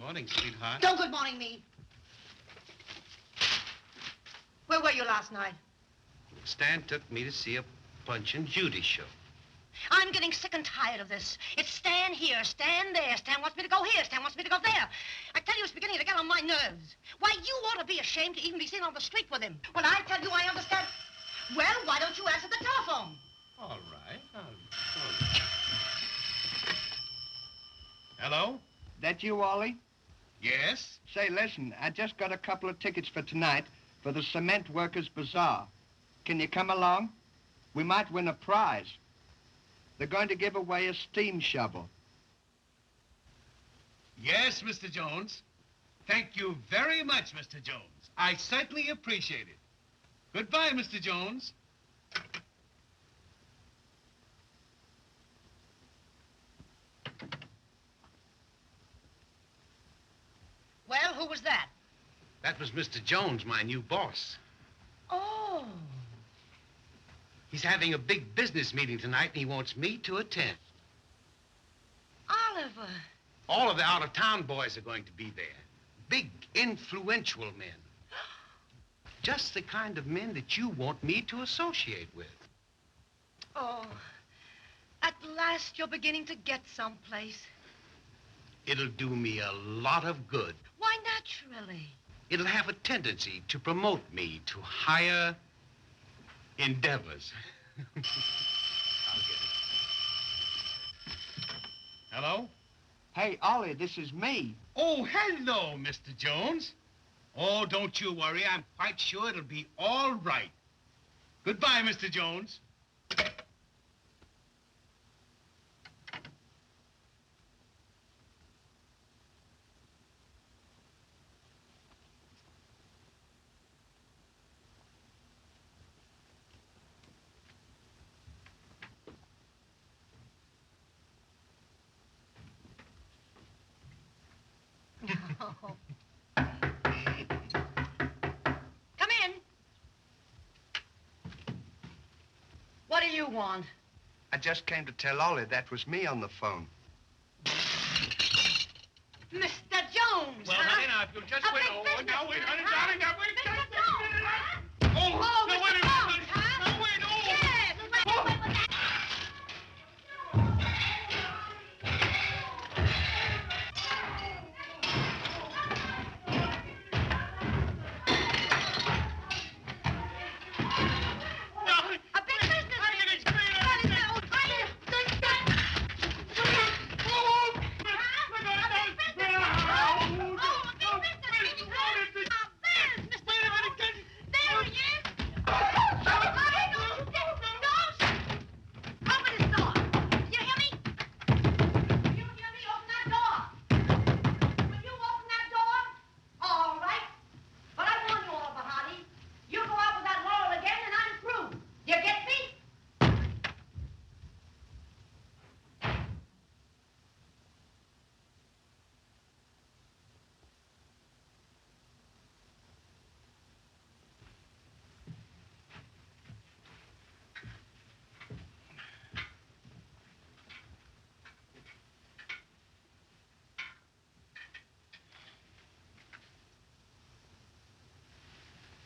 Morning, sweetheart. Don't good morning me. Where were you last night? Stan took me to see a Punch and Judy show. I'm getting sick and tired of this. It's Stan here, Stan there. Stan wants me to go here, Stan wants me to go there. I tell you, it's beginning to get on my nerves. Why, you ought to be ashamed to even be seen on the street with him. When I tell you I understand... Well, why don't you answer the telephone? All right. Hello? That you, Ollie? Yes? Say, listen, I just got a couple of tickets for tonight for the Cement Workers' Bazaar. Can you come along? We might win a prize. They're going to give away a steam shovel. Yes, Mr. Jones. Thank you very much, Mr. Jones. I certainly appreciate it. Goodbye, Mr. Jones. Well, who was that? That was Mr. Jones, my new boss. Oh. He's having a big business meeting tonight, and he wants me to attend. Oliver. All of the out-of-town boys are going to be there. Big, influential men. Just the kind of men that you want me to associate with. Oh. At last you're beginning to get someplace. It'll do me a lot of good. Why, naturally. It'll have a tendency to promote me to higher endeavors. I'll get it. Hello? Hey, Ollie, this is me. Oh, hello, Mr. Jones. Oh, don't you worry. I'm quite sure it'll be all right. Goodbye, Mr. Jones. Oh. Come in. What do you want? I just came to tell Ollie that was me on the phone. Mr. Jones, Well, huh? honey, now, if you'll just A wait. big Oh, business now, wait, honey, huh? darling, now, wait. Mr. Jones, huh? Oh, no, Mr. wait a minute. Jones, huh? No, wait, oh. Yes, wait. A big business meeting. What is that? There he is. Open his door. You hear me? You hear me? Open that door. Will you open that door? All right. But I warn you all, Bahati. You go out with that Laurel again, and I'm through. You get me?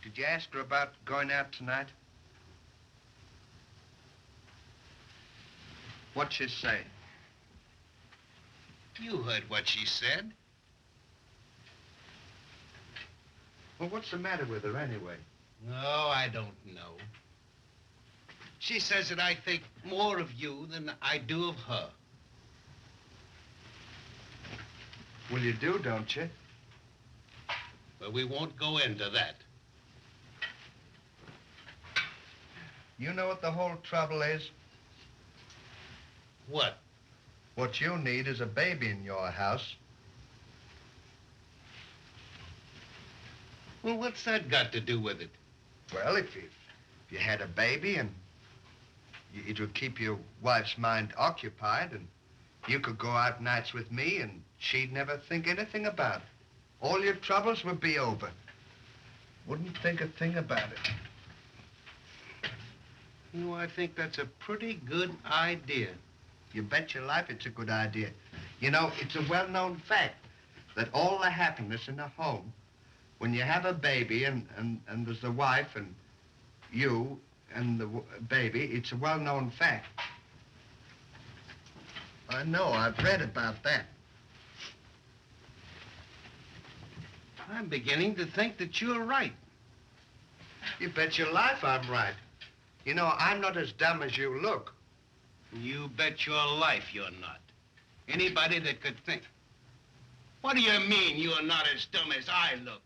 Did you ask her about going out tonight? What'd she say? You heard what she said. Well, what's the matter with her anyway? No, I don't know. She says that I think more of you than I do of her. Well, you do, don't you? But we won't go into that. You know what the whole trouble is? What? What you need is a baby in your house. Well, what's that got to do with it? Well, if you had a baby and it would keep your wife's mind occupied and you could go out nights with me and she'd never think anything about it. All your troubles would be over. Wouldn't think a thing about it. You know, I think that's a pretty good idea. You bet your life it's a good idea. You know, it's a well-known fact. that all the happiness in a home, when you have a baby and there's the wife and you and the baby, it's a well-known fact. I know, I've read about that. I'm beginning to think that you're right. You bet your life I'm right. You know, I'm not as dumb as you look. You bet your life you're not. Anybody that could think. What do you mean you're not as dumb as I look?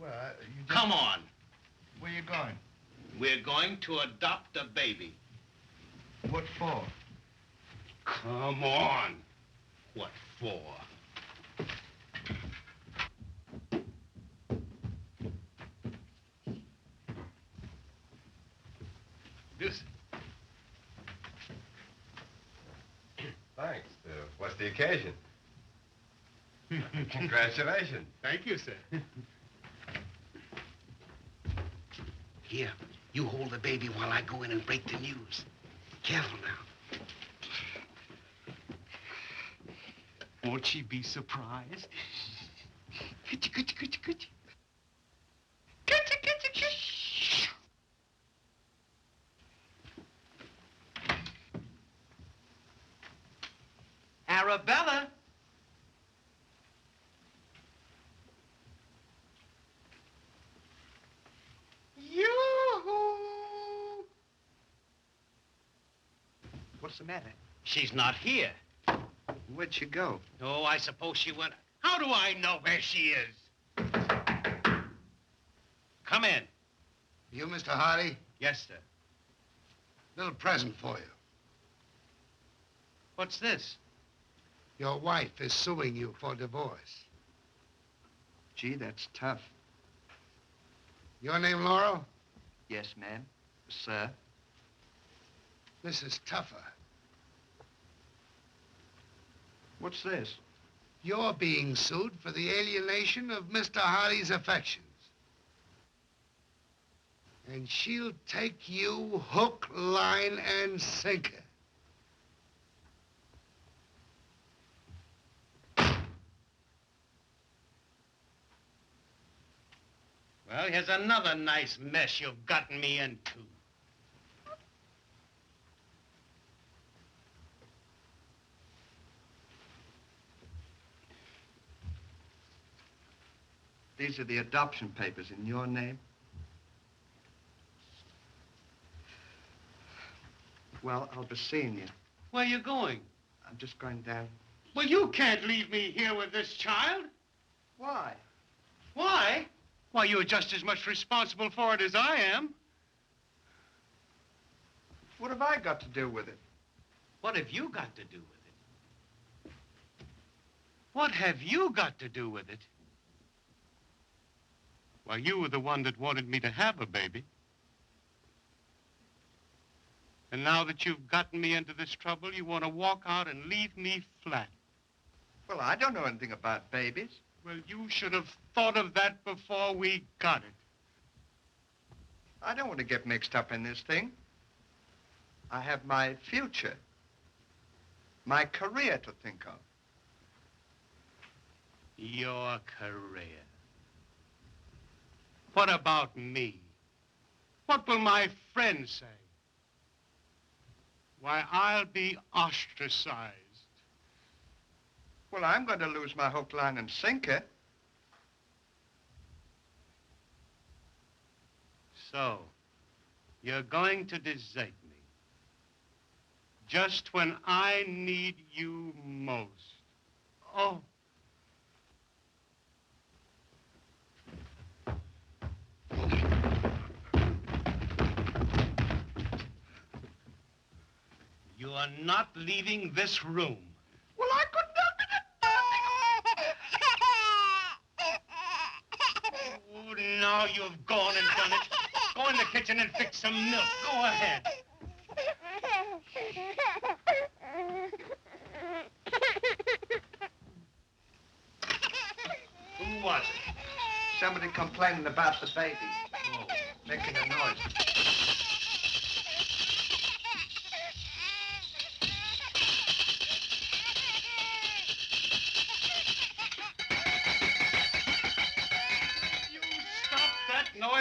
Well, you just... Come on. Where you going? We're going to adopt a baby. What for? Come on. What for? This. Thanks. What's the occasion? Congratulations. Thank you, sir. Here, you hold the baby while I go in and break the news. Careful now. Won't she be surprised? Kitcha, kitcha, kitcha, kitcha. Kitcha, kitcha, kitcha. Arabella. Yoo-hoo! What's the matter? She's not here. Where'd she go? Oh, I suppose she went... How do I know where she is? Come in. You, Mr. Hardy? Yes, sir. Little present for you. What's this? Your wife is suing you for divorce. Gee, that's tough. Your name, Laurel? Yes, ma'am. Sir. This is tougher. What's this? You're being sued for the alienation of Mr. Hardy's affections. And she'll take you hook, line, and sinker. Well, here's another nice mess you've gotten me into. These are the adoption papers in your name. Well, I'll be seeing you. Where you going? I'm just going down. Well, you can't leave me here with this child. Why? Why? Why, you're just as much responsible for it as I am. What have I got to do with it? What have you got to do with it? What have you got to do with it? Why, you were the one that wanted me to have a baby. And now that you've gotten me into this trouble, you want to walk out and leave me flat. Well, I don't know anything about babies. Well, you should have thought of that before we got it. I don't want to get mixed up in this thing. I have my future, my career to think of. Your career. What about me? What will my friends say? Why, I'll be ostracized. Well, I'm going to lose my hook, line, and sinker. So, you're going to desert me. Just when I need you most. Oh. You are not leaving this room. Well, I could Oh, now you've gone and done it. Go in the kitchen and fix some milk. Go ahead. Who was it? Somebody complaining about the baby. Oh. Making a noise.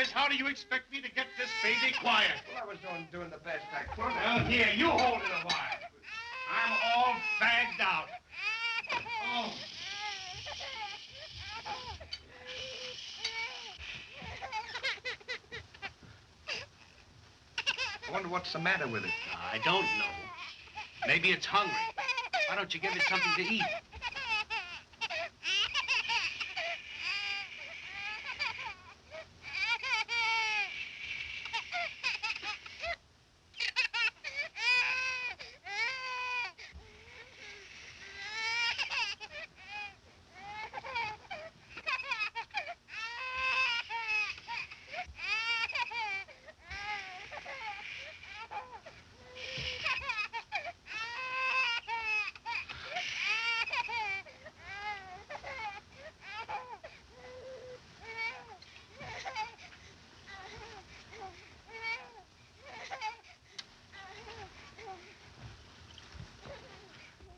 boys, how do you expect me to get this baby quiet? Well, I was doing the best I could. Well, here, you hold it a while. I'm all fagged out. Oh. I wonder what's the matter with it. I don't know. Maybe it's hungry. Why don't you give it something to eat?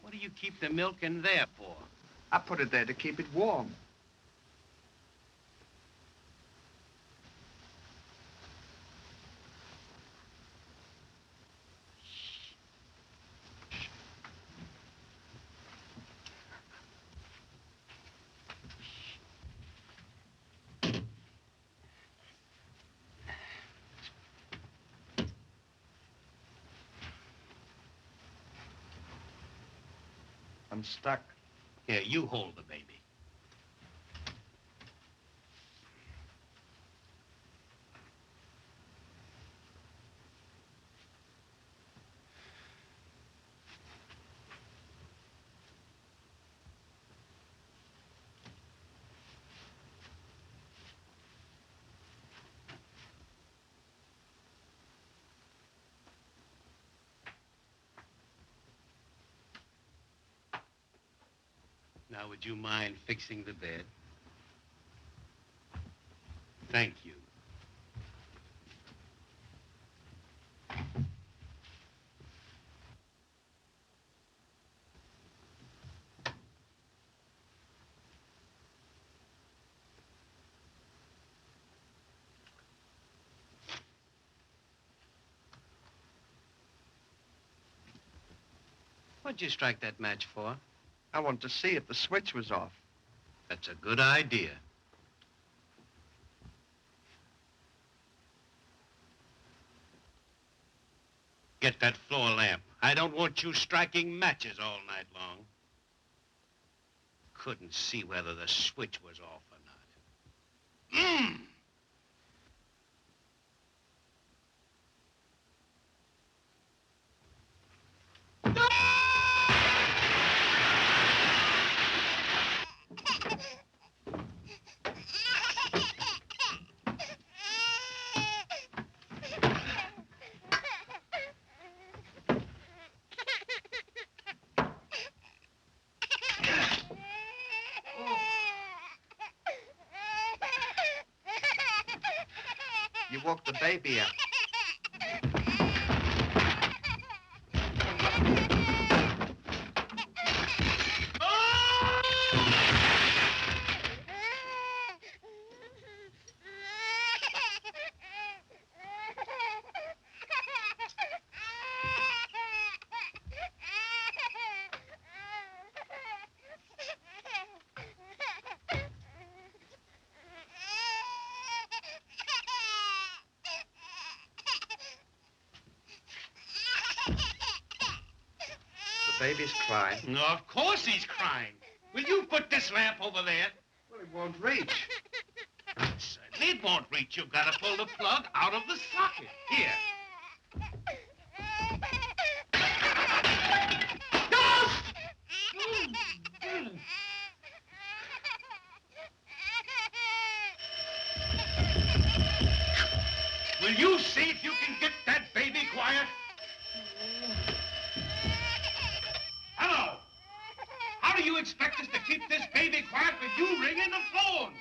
What do you keep the milk in there for? I put it there to keep it warm. I'm stuck. Here, you hold the baby. Now, would you mind fixing the bed? Thank you. What'd you strike that match for? I wanted to see if the switch was off. That's a good idea. Get that floor lamp. I don't want you striking matches all night long. Couldn't see whether the switch was off or not. You woke the baby up. The baby's crying. No, of course he's crying. Will you put this lamp over there? Well, it won't reach. Certainly it won't reach. You've got to pull the plug out of the socket. Here. Will you see if you can get that baby quiet? Hello. How do you expect us to keep this baby quiet with you ringing the phone?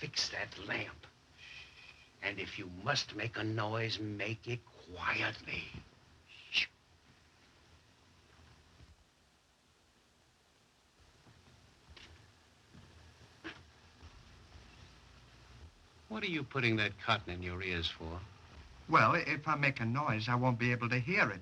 fix that lamp. And if you must make a noise, make it quietly. What are you putting that cotton in your ears for? Well, if I make a noise, I won't be able to hear it.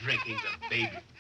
Drinking the baby